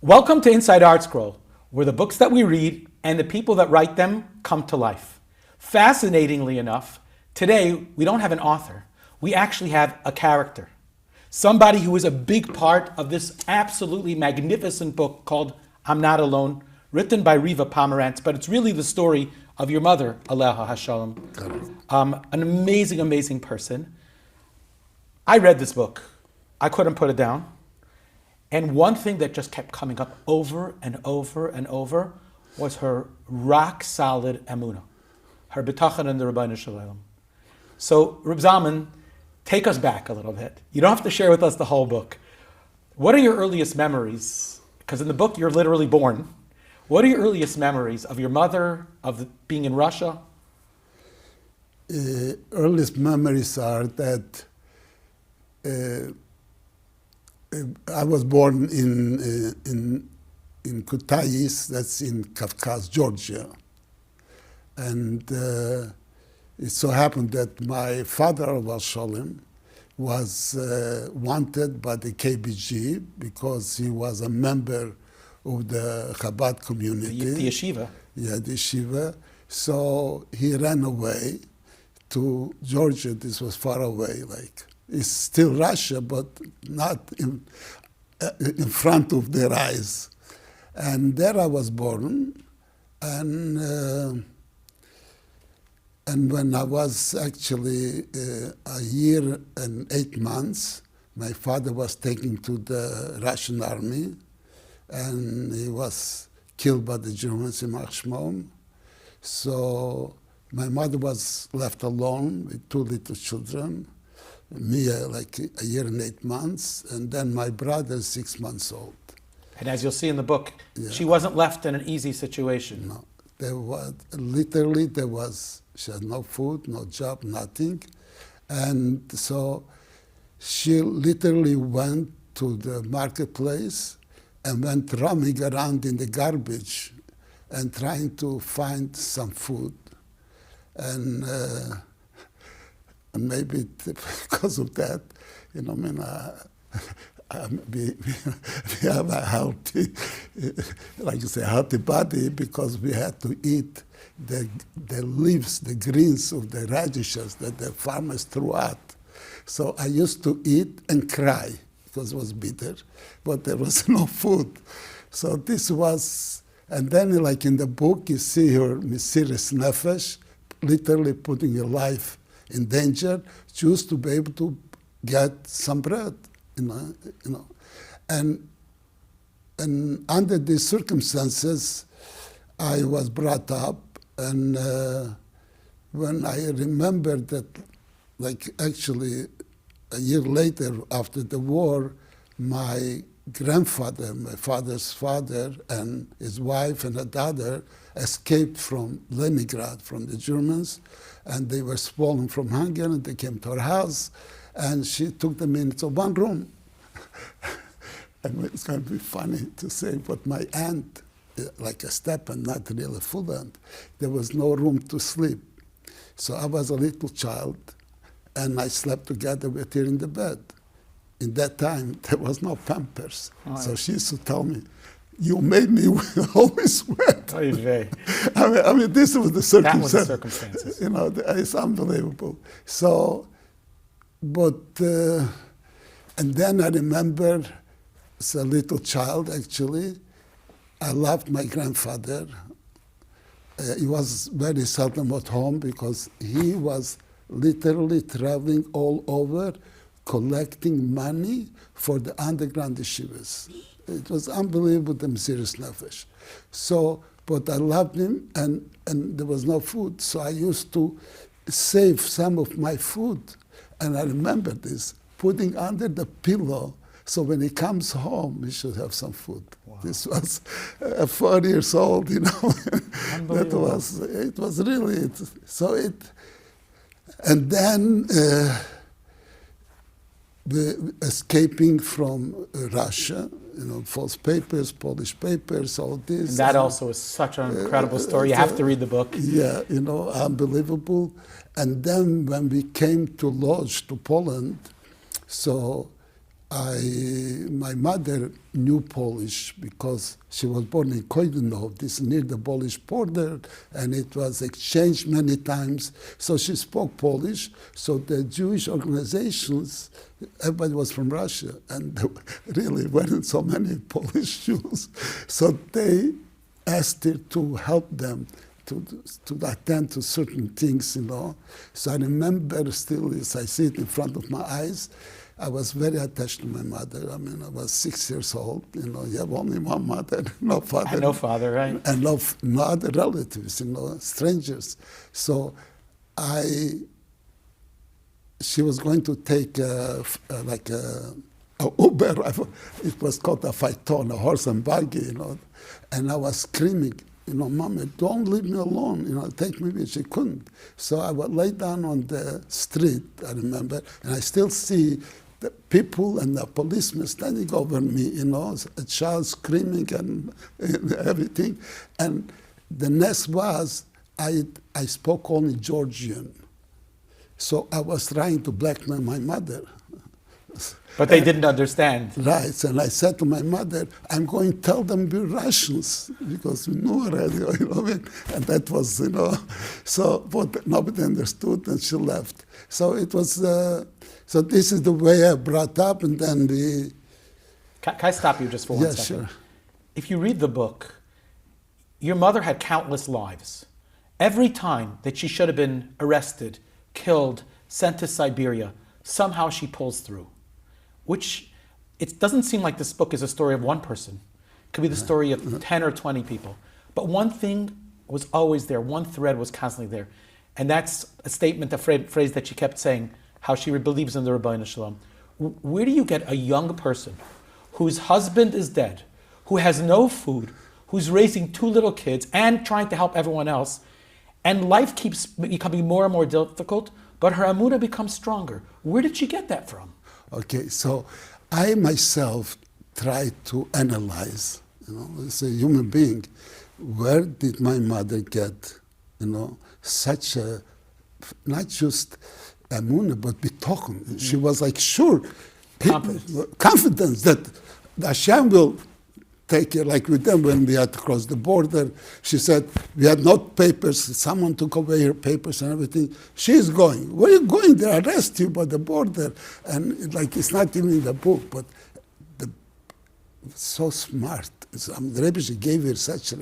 Welcome to Inside ArtScroll, where the books that we read and the people that write them come to life. Fascinatingly enough, today we don't have an author. We actually have a character. Somebody who is a big part of this absolutely magnificent book called I'm Not Alone, written by Riva Pomerantz, but it's really the story of your mother, Aleha Hashalom. An amazing, amazing person. I read this book. I couldn't put it down. And one thing that just kept coming up over and over and over was her rock-solid emunah, her bitachon in the Rabbi Shalom. So, Rabbi Zalmen, take us back a little bit. You don't have to share with us the whole book. What are your earliest memories? Because in the book, you're literally born. What are your earliest memories of your mother, of being in Russia? Earliest memories are that I was born in Kutayis, that's in Kafkaz, Georgia. And it so happened that my father, Rabbi Shalom, was wanted by the KBG because he was a member of the Chabad community. The yeshiva. Yeah, the yeshiva. So he ran away to Georgia. This was far away, like. It's still Russia, but not in front of their eyes. And there I was born. And when I was actually a year and 8 months, my father was taken to the Russian army, and he was killed by the Germans in Shmom. So my mother was left alone with 2 little children. Me, like a year and 8 months, and then my brother, 6 months old. And as you'll see in the book, she wasn't left in an easy situation. No, she had no food, no job, nothing. And so she literally went to the marketplace and went roaming around in the garbage and trying to find some food. And maybe because of that, we have a healthy, like you say, healthy body because we had to eat the leaves, the greens of the radishes that the farmers threw out. So I used to eat and cry because it was bitter, but there was no food. So this was, and then like in the book, you see her Mesiras Nefesh, literally putting her life in danger, just to be able to get some bread, And under these circumstances, I was brought up, and when I remember that, like actually a year later after the war, my grandfather, my father's father, and his wife and a daughter escaped from Leningrad, from the Germans, and they were stolen from Hungary, and they came to our house, and she took them into one room. And it's going to be funny to say, but my aunt, like a step and not really a full aunt, there was no room to sleep. So I was a little child, and I slept together with her in the bed. In that time, there was no Pampers. Oh, so she used to tell me, you made me always wet. Oh, yeah. I mean, this was the circumstances. That was the circumstances. It's unbelievable. So, but, and then I remember, as a little child, actually, I loved my grandfather. He was very seldom at home because he was literally traveling all over, collecting money for the underground yeshivas. It was unbelievable, the Mesiras Nefesh. So, but I loved him, and there was no food. So I used to save some of my food. And I remember this, putting under the pillow, so when he comes home, he should have some food. Wow. This was 4 years old, It was really, and then escaping from Russia, false papers, Polish papers, all this. And that also is such an incredible story. You have to read the book. Yeah, unbelievable. And then when we came to Lodz, to Poland, so my mother knew Polish because she was born in Koidunov, this near the Polish border, and it was exchanged many times. So she spoke Polish. So the Jewish organizations, everybody was from Russia, and there really weren't so many Polish Jews. So they asked her to help them to attend to certain things, So I remember still, as I see it in front of my eyes, I was very attached to my mother. I mean, I was 6 years old. You have only one mother, no father. And no father, right? And no other relatives, strangers. So she was going to take a Uber. It was called a phaeton, a horse and buggy, And I was screaming, Mama, don't leave me alone, take me with. She couldn't. So I would lay down on the street, I remember, and I still see the people and the policemen standing over me, a child screaming and everything. And the next was, I spoke only Georgian. So I was trying to blackmail my mother. But they didn't understand. Right, and I said to my mother, I'm going to tell them we're Russians, because we knew already, and that was, so but nobody understood, and she left. So it was, so this is the way I brought up, and then we... Can I stop you just for one second? Sure. If you read the book, your mother had countless lives. Every time that she should have been arrested, killed, sent to Siberia, somehow she pulls through. Which, it doesn't seem like this book is a story of one person. It could be the story of 10 or 20 people. But one thing was always there, one thread was constantly there. And that's a statement, a phrase that she kept saying, how she believes in the Rabbi Shalom. Where do you get a young person whose husband is dead, who has no food, who's raising 2 little kids and trying to help everyone else, and life keeps becoming more and more difficult, but her emunah becomes stronger? Where did she get that from? Okay, so I myself try to analyze, as a human being, where did my mother get, such a, not just emunah, but bitochen. Mm-hmm. She was like sure, confidence that Hashem will take care, like with them when we had to cross the border. She said, we had no papers, someone took away her papers and everything. She's going. Where are you going? They arrest you by the border. And it's not even in the book, but so smart. The Rebbe gave her such a...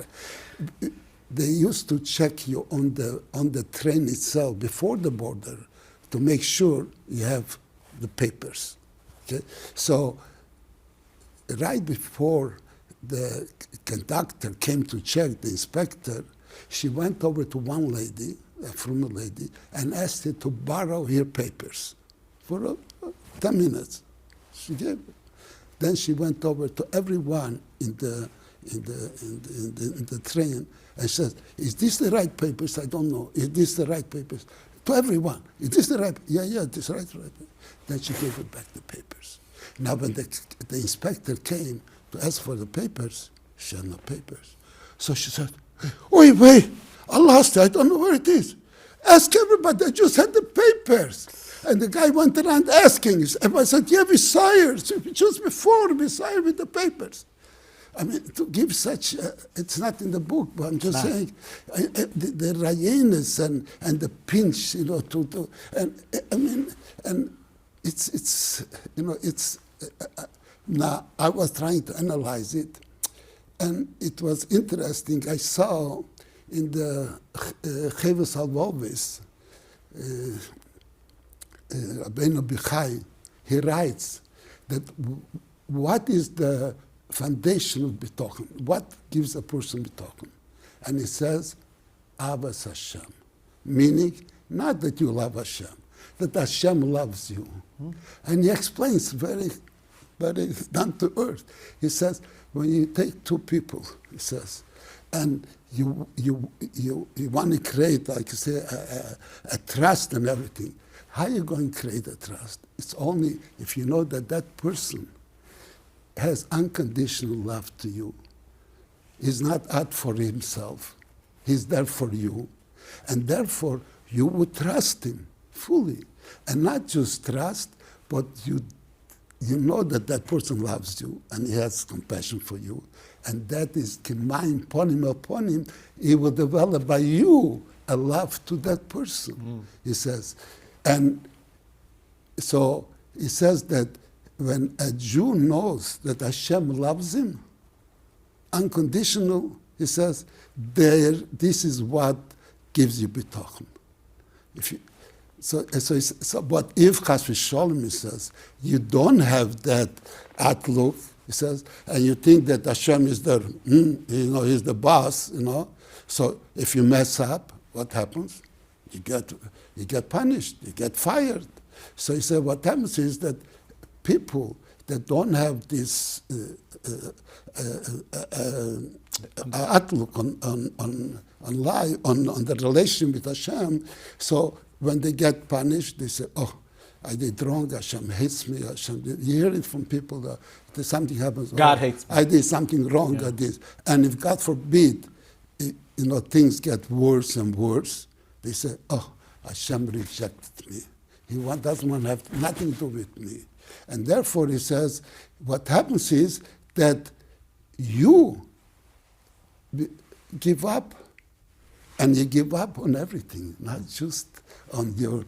They used to check you on the train itself before the border to make sure you have the papers. Okay? So right before the conductor came to check, the inspector, she went over to one lady, a former lady, and asked her to borrow her papers for 10 minutes. She gave it. Then she went over to everyone in the train and said, "Is this the right papers? I don't know. Is this the right papers?" To everyone, "Is this the right?" Yeah, this right. Then she gave her back the papers. Now, when the inspector came to ask for the papers, she had no papers. So she said, wait, I lost it. I don't know where it is. Ask everybody. I just had the papers. And the guy went around asking. Everybody said, yeah, we saw her. Just before we saw her with the papers. I mean, to give such, it's not in the book, but I'm just saying, the rayenes and the pinch, and it's now I was trying to analyze it, and it was interesting. I saw in the Cheves Halvovis, Rabbeinu Bichai, he writes that what is the foundation of bitochen? What gives a person bitochen? And he says, Avas Hashem, meaning not that you love Hashem, that Hashem loves you. Mm-hmm. And he explains very, very down to earth. He says, when you take 2 people, he says, and you want to create, like you say, a trust and everything. How are you going to create a trust? It's only if you know that that person has unconditional love to you. He's not out for himself. He's there for you. And therefore, you would trust him fully. And not just trust, but you you know that that person loves you and he has compassion for you, and that is kimayim ponim el ponim, he will develop by you a love to that person, he says. And so he says that when a Jew knows that Hashem loves him, unconditional, he says, this is what gives you bitachon. But if Chas v'Sholom, he says, you don't have that outlook, he says, and you think that Hashem is there, he's the boss, So if you mess up, what happens? You get punished, you get fired. So he said, what happens is that people that don't have this outlook on life, on the relation with Hashem, so when they get punished, they say, oh, I did wrong, Hashem hates me, Hashem. You hear it from people that something happens. God hates me. I did something wrong, I did. And if God forbid, things get worse and worse, they say, oh, Hashem rejected me. He doesn't want to have nothing to do with me. And therefore, he says, what happens is that you give up, and you give up on everything, not just on your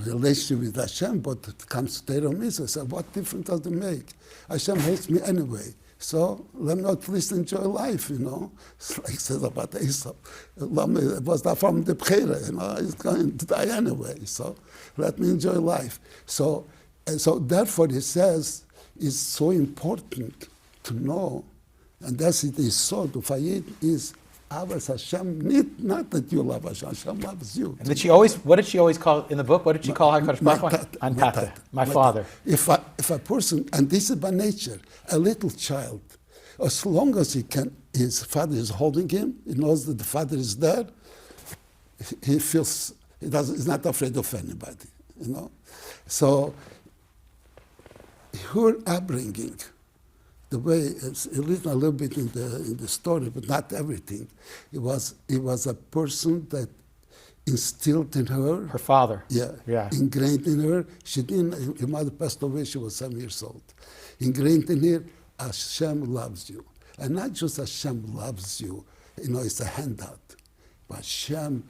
relationship with Hashem, but it comes to Torah mitzvah. So what difference does it make? Hashem hates me anyway. So let me at least enjoy life, It's like it says about Esau. It was not from the Bechira, he's going to die anyway. So let me enjoy life. So therefore he says it's so important to know, and that's it is so, to Fayid is ours Hashem, not that you love Hashem, Hashem loves you. And what did she always call, in the book, what did she call HaKadosh Baruch Hu? My father. If a person, and this is by nature, a little child, as long as his father is holding him, he knows that the father is there, he's not afraid of anybody, So, her upbringing, the way it's written a little bit in the story, but not everything. It was a person that instilled in her. Her father. Yeah. Ingrained in her. Her mother passed away, she was 7 years old. Ingrained in her, Hashem loves you. And not just Hashem loves you, it's a handout. But Hashem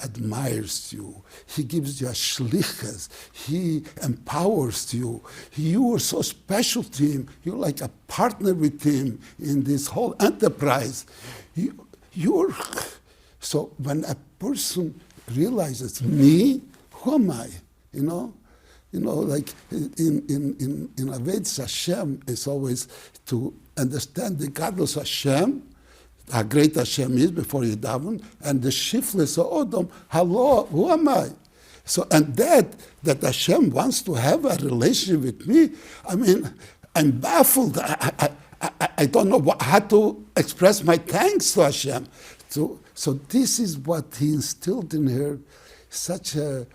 admires you. He gives you a shlichus. He empowers you. You are so special to him. You're like a partner with him in this whole enterprise. So when a person realizes, me, who am I? Like in Avodas Hashem, it's always to understand the godless Hashem, how great Hashem is before you daven, and the shiftless Odom, hello, who am I? So, and that Hashem wants to have a relationship with me, I'm baffled. I don't know how to express my thanks to Hashem. So this is what he instilled in her, such a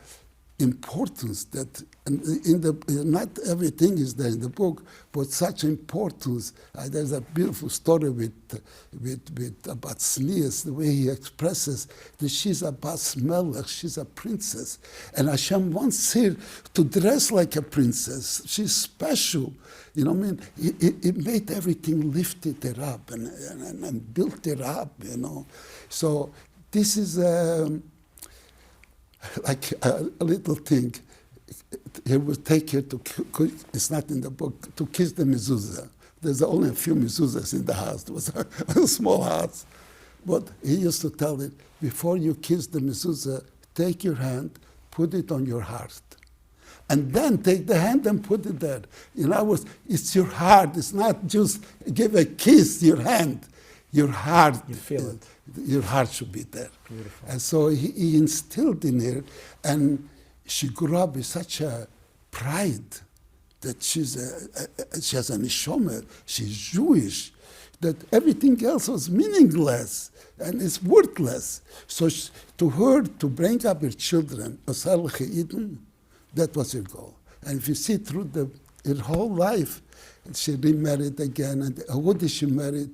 importance that not everything is there in the book, but such importance. There's a beautiful story about Sneas, the way he expresses that she's a bas melech, she's a princess, and Hashem wants her to dress like a princess. She's special, It made everything, lifted her up and built her up, So this is like a little thing. He would take her to, it's not in the book, to kiss the mezuzah. There's only a few mezuzahs in the house. It was a small house. But he used to tell it, before you kiss the mezuzah, take your hand, put it on your heart. And then take the hand and put it there. In other words, it's your heart. It's not just give a kiss, your hand. Your heart. You feel it. Your heart should be there. Beautiful. And so he instilled in her, and she grew up with such a pride that she has a neshama, she's Jewish, that everything else was meaningless and it's worthless. So to her, to bring up her children, that was her goal. And if you see through her whole life, she remarried again, and who did she marry?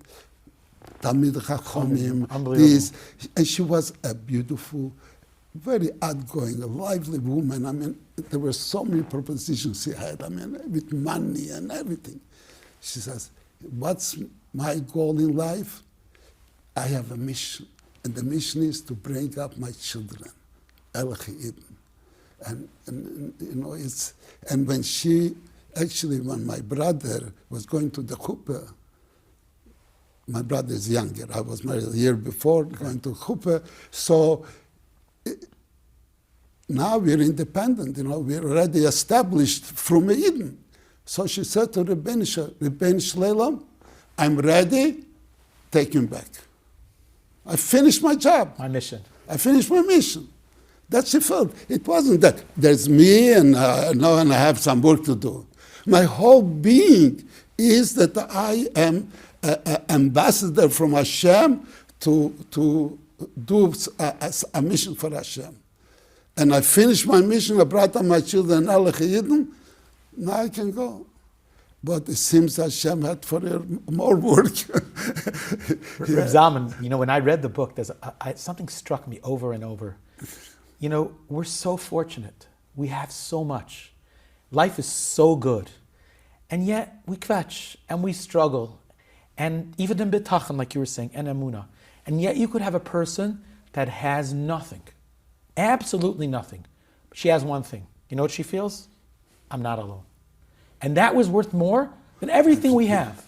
Talmid Chachamim, this, and she was a beautiful very outgoing, a lively woman. I mean, there were so many propositions she had, I mean, with money and everything. She says, what's my goal in life? I have a mission, and the mission is to bring up my children, heroism. And you know, and when my brother was going to the chuppah, my brother is younger. I was married a year before, going to chuppah. So now we're independent, you know, we're already established from Eden. So she said to Rabbi Shlomo, I'm ready, take him back. I finished my job. My mission. I finished my mission. That she felt. It wasn't that there's me and now I have some work to do. My whole being is that I am an ambassador from Hashem to do a mission for Hashem. And I finished my mission, I brought up my children, Eden. Now I can go. But it seems Hashem had for her more work. Rabbi Zalmen, you know, when I read the book, something struck me over and over. You know, we're so fortunate. We have so much. Life is so good. And yet we kvetch and we struggle. And even in bitachon, like you were saying, and emunah. And yet you could have a person that has nothing. Absolutely nothing. But she has one thing. You know what she feels? I'm not alone. And that was worth more than everything we have.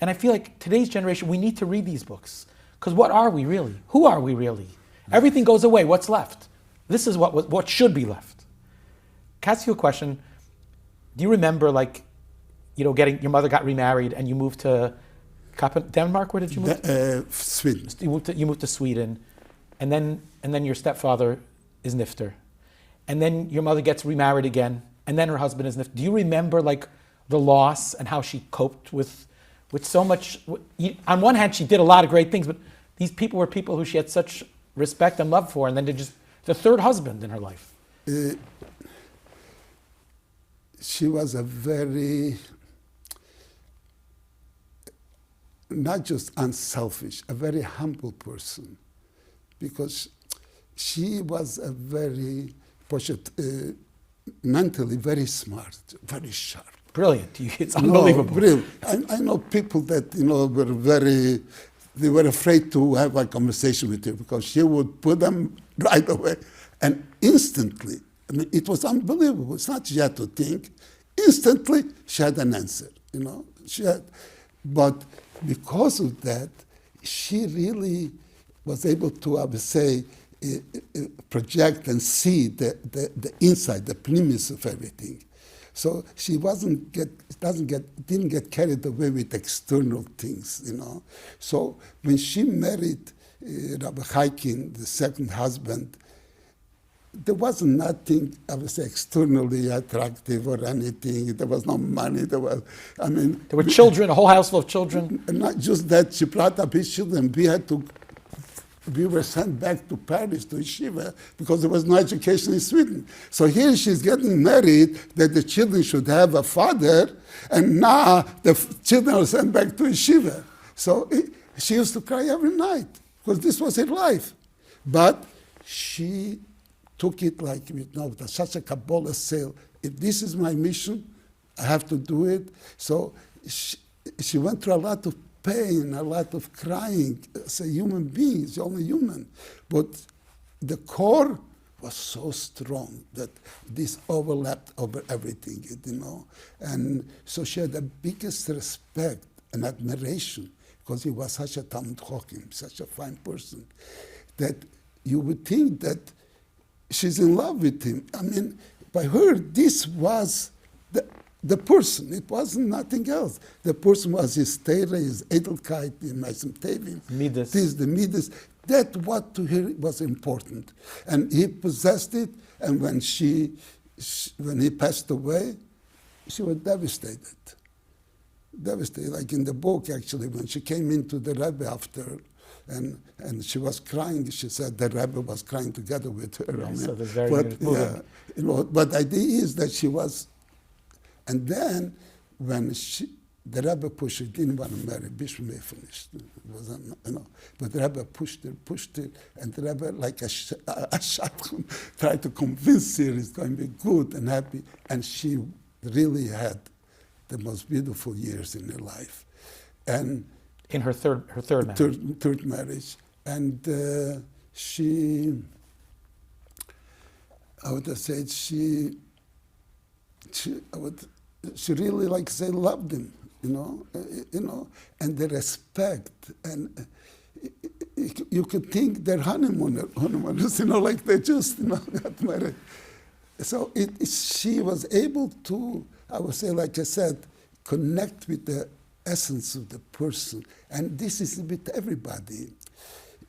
And I feel like today's generation, we need to read these books. Because what are we really? Who are we really? Everything goes away. What's left? This is what should be left. Can I ask you a question? Do you remember, like, you know, your mother got remarried and you moved to Denmark? Where did you move? Sweden. You moved to Sweden. And then your stepfather is nifter. And then your mother gets remarried again. And then her husband is nifter. Do you remember, like, the loss and how she coped with so much? On one hand, she did a lot of great things, but these people were people who she had such respect and love for, and then the third husband in her life. She was a very, not just unselfish, a very humble person, because she was a very, mentally very smart, very sharp. Brilliant. It's unbelievable. No, brilliant. I know people that, you know, they were afraid to have a conversation with her because she would put them right away. And instantly, I mean, it was unbelievable. It's not she had to think. Instantly, she had an answer, you know. But because of that, she really was able to, I would say, project and see the inside, the premise of everything. So she didn't get carried away with external things, you know. So when she married Rabbi Chaikin, the second husband, there was nothing, I would say, externally attractive or anything. There was no money. There were children, a whole house full of children. And not just that, she brought up his children. We were sent back to Paris, to yeshiva, because there was no education in Sweden. So here she's getting married, that the children should have a father, and now the children are sent back to yeshiva. So she used to cry every night, because this was her life. But she took it like, you know, such a Kabbalah sale. If this is my mission, I have to do it. So she went through a lot of pain, a lot of crying. As a human being, she's only human. But the core was so strong that this overlapped over everything, you know. And so she had the biggest respect and admiration, because he was such a Talmud Chochim, such a fine person, that you would think that she's in love with him. I mean, by her, this was the person. It wasn't nothing else. The person was his Teira, his Edelkeit, his Meisem Tevim. Midas. This, the Midas. That what to her was important. And he possessed it, and when he passed away, she was devastated. Devastated, like in the book, actually, when she came into the Rebbe after, and she was crying. She said the Rebbe was crying together with her. Yeah, so that's very moving. Yeah, you know, but the idea is that she was, and then when The Rebbe pushed her, didn't want to marry. Bishop May finished. It wasn't, but the Rebbe pushed her, and the Rebbe, like a shotgun, tried to convince her it's going to be good and happy. And she really had the most beautiful years in her life. And in her third marriage. Third marriage. And she, I would have said, she really, like say, loved him, and the respect, and you could think they're honeymooners, like they just, got married. So she was able to, I would say, like I said, connect with the essence of the person, and this is with everybody.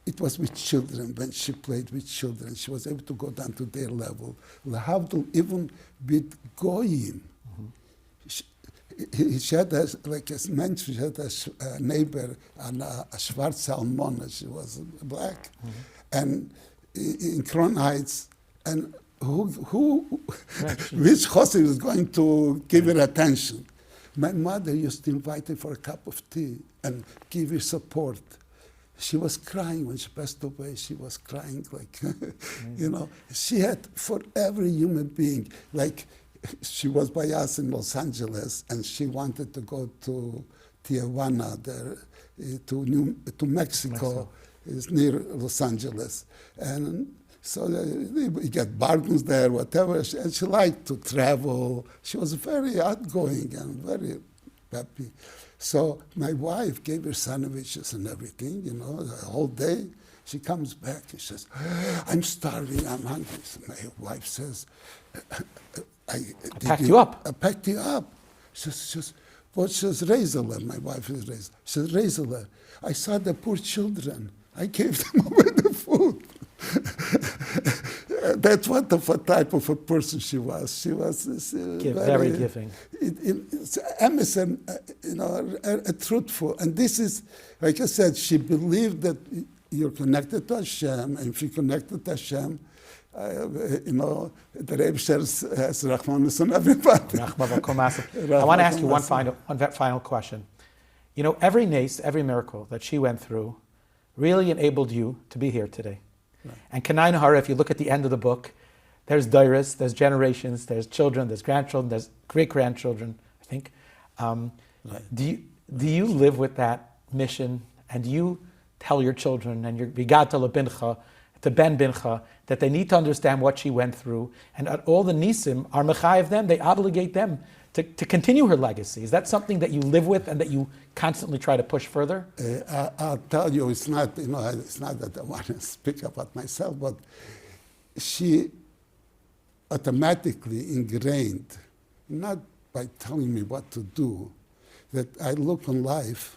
It was with children. When she played with children, she was able to go down to their level. Even with goyim. She had, like as mentioned, she had a neighbor, a Schwarze Almona. She was black, and in Crown Heights, and which Chossi was going to give her attention? My mother used to invite her for a cup of tea and give her support. She was crying when she passed away. She was crying like, she had for every human being, like she was by us in Los Angeles and she wanted to go to Tijuana, to Mexico. It's near Los Angeles. And so we get bargains there, whatever. And she liked to travel. She was very outgoing and very happy. So my wife gave her sandwiches and everything, the whole day. She comes back and says, I'm starving, I'm hungry. So my wife says, I packed you up. I packed you up. She says, Razorler, my wife is Razorler. She says, Razorler, I saw the poor children. I gave them away the food. That's what type of a person she was. She was very giving. Emerson, truthful. And this is, like I said, she believed that you're connected to Hashem, and if you're connected to Hashem, the Rebbe has Rachmanus on everybody. I want to ask you one final question. Every nace, every miracle that she went through really enabled you to be here today. Right. And Kanai Nahara, if you look at the end of the book, there's dairas, there's generations, there's children, there's grandchildren, there's great-grandchildren, I think. Right. Do you live with that mission, and do you tell your children and your Vigata Lebincha, to Ben Bincha, that they need to understand what she went through, and at all the nisim are mechayev them, they obligate them to continue her legacy? Is that something that you live with and that you constantly try to push further? I'll tell you, it's not that I want to speak about myself, but she automatically ingrained, not by telling me what to do, that I look on life,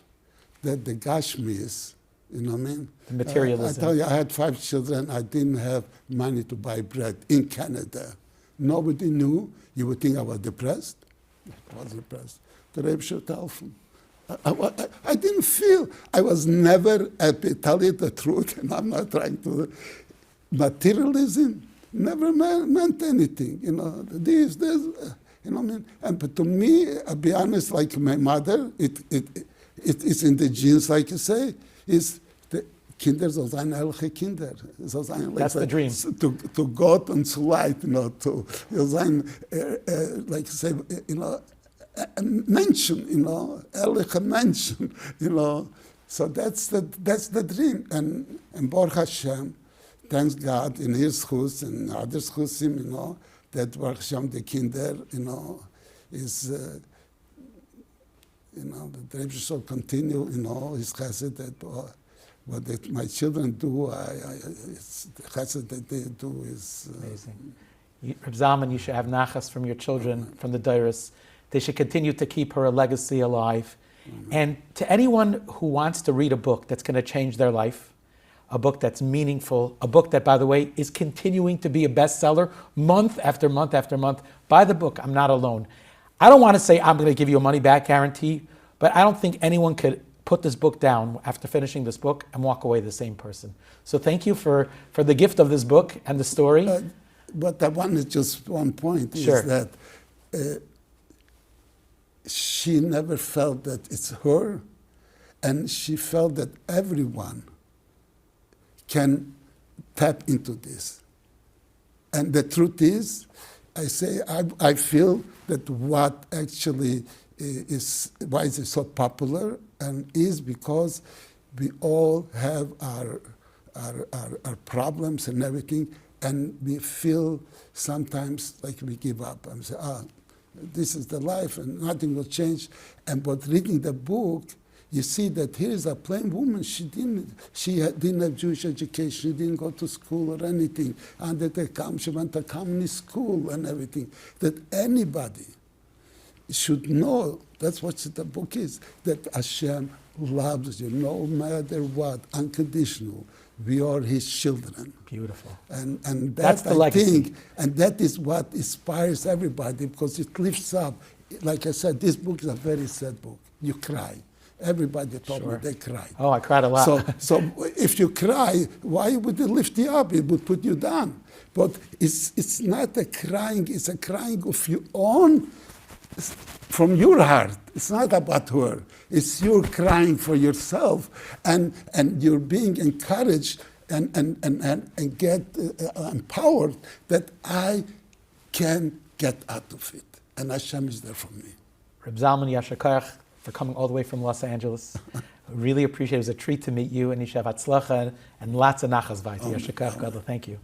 that the Gashmis, you know what I mean? The materialism. I tell you, I had 5 children. I didn't have money to buy bread in Canada. Nobody knew. You would think I was depressed. I was depressed. The Rebbe should tell them. I didn't feel, I was never happy, tell you the truth, and I'm not trying to. Materialism never meant anything, this, and but to me, I'll be honest, like my mother, it's in the genes, like you say, is the Kinder soll sein ehrliche Kinder. Soll sein, that's the dream. To God and to light, to sein, like you say, Menschen, ehrliche Menschen, So that's the dream. And Baruch Hashem, thanks God, in his schus and other schusim, that Baruch Hashem, the Kinder, is, the Rebbe should continue, his chesed, that what my children do, the chesed that they do is... amazing. Rabbi Zalman, you should have nachas from your children, from the dairas. They should continue to keep her legacy alive. Mm-hmm. And to anyone who wants to read a book that's going to change their life, a book that's meaningful, a book that, by the way, is continuing to be a bestseller month after month after month, buy the book, I'm Not Alone. I don't want to say I'm going to give you a money-back guarantee, but I don't think anyone could put this book down after finishing this book and walk away the same person. So thank you for the gift of this book and the story. But I wanted just one point, sure. Is that she never felt that it's her, and she felt that everyone can tap into this. And the truth is, I feel that what actually is, why is it so popular, and is because we all have our problems and everything, and we feel sometimes like we give up and say, this is the life and nothing will change. But reading the book, you see that here is a plain woman. She didn't have Jewish education. She didn't go to school or anything. And she went to communist school and everything. That anybody should know, that's what the book is, that Hashem loves you no matter what, unconditional. We are His children. Beautiful. And that's the legacy. And that is what inspires everybody, because it lifts up. Like I said, this book is a very sad book. You cry. Everybody told me they cried. Oh, I cried a lot. So if you cry, why would it lift you up? It would put you down. But it's not a crying, it's a crying of your own, from your heart. It's not about her. It's you crying for yourself, and you're being encouraged and get empowered that I can get out of it. And Hashem is there for me. Rabbi Zalmen Schmukler, for coming all the way from Los Angeles. Really appreciate it. It was a treat to meet you, and Yishav Hatzlacha, and lots of nachas vayt. Yashakach, God, thank you.